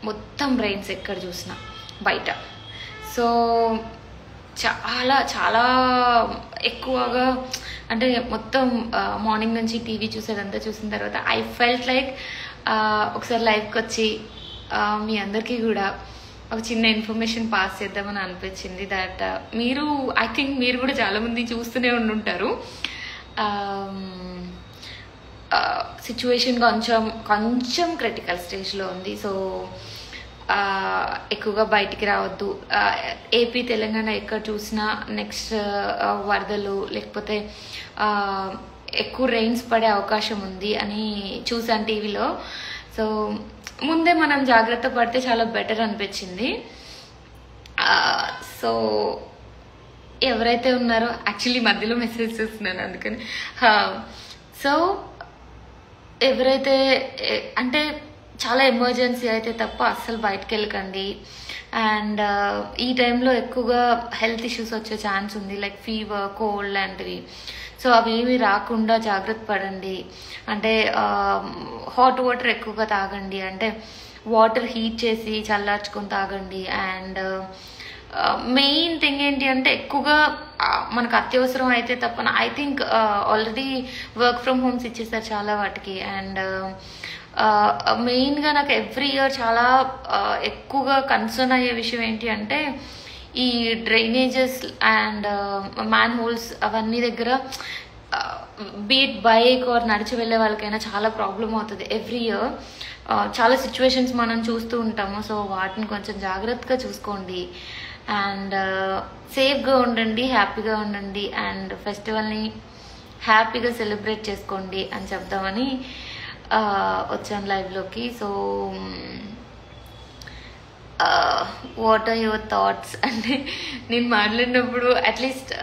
మొత్తం రైన్స్ ఎక్కడ చూసినా బయట. సో చాలా చాలా ఎక్కువగా అంటే మొత్తం మార్నింగ్ నుంచి టీవీ చూసేదంతా చూసిన తర్వాత ఐ ఫెల్ట్ లైక్ ఒకసారి లైవ్కి వచ్చి మీ అందరికీ కూడా ఒక చిన్న ఇన్ఫర్మేషన్ పాస్ చేద్దామని అనిపించింది. దట్ ఐ థింక్ మీరు కూడా చాలామంది చూస్తూనే ఉండుంటారు. సిచ్యువేషన్ కొంచెం క్రిటికల్ స్టేజ్లో ఉంది. సో ఎక్కువగా బయటికి రావద్దు. ఏపీ తెలంగాణ ఎక్కడ చూసినా నెక్స్ట్ వరదలు లేకపోతే ఎక్కువ రెయిన్స్ పడే అవకాశం ఉంది అని చూసాను టీవీలో. సో ముందే మనం జాగ్రత్త పడితే చాలా బెటర్ అనిపించింది. సో ఎవరైతే ఉన్నారో యాక్చువల్లీ మధ్యలో మెసేజ్ చూస్తున్నాను అందుకని. సో ఎవరైతే అంటే చాలా ఎమర్జెన్సీ అయితే తప్ప అస్సలు బయటకు వెళ్ళకండి. అండ్ ఈ టైంలో ఎక్కువగా హెల్త్ ఇష్యూస్ వచ్చే ఛాన్స్ ఉంది, లైక్ ఫీవర్, కోల్డ్ లాంటివి. సో అవేమి రాకుండా జాగ్రత్త పడండి. అంటే హాట్ వాటర్ ఎక్కువగా తాగండి, అంటే వాటర్ హీట్ చేసి చల్లార్చుకొని తాగండి. అండ్ మెయిన్ థింగ్ ఏంటి అంటే ఎక్కువగా మనకు అత్యవసరం అయితే తప్ప I think already work from homes ఇచ్చేసారు చాలా వాటికి. అండ్ మెయిన్గా నాకు ఎవ్రీ ఇయర్ చాలా ఎక్కువగా కన్సర్న్ అయ్యే విషయం ఏంటి అంటే ఈ డ్రైనేజెస్ అండ్ మ్యాన్ హోల్స్ అవన్నీ దగ్గర బీట్ బైక్ ఆర్ నడిచి వెళ్ళే వాళ్ళకైనా చాలా ప్రాబ్లం అవుతుంది ఎవ్రీ ఇయర్. చాలా సిచ్యువేషన్స్ మనం చూస్తూ ఉంటాము. సో వాటిని కొంచెం జాగ్రత్తగా చూసుకోండి అండ్ సేఫ్గా ఉండండి, హ్యాపీగా ఉండండి అండ్ ఫెస్టివల్ని హ్యాపీగా సెలబ్రేట్ చేసుకోండి అని చెప్దామని వచ్చాను లైవ్లోకి. So what are your thoughts అంటే నేను మాట్లాడినప్పుడు అట్లీస్ట్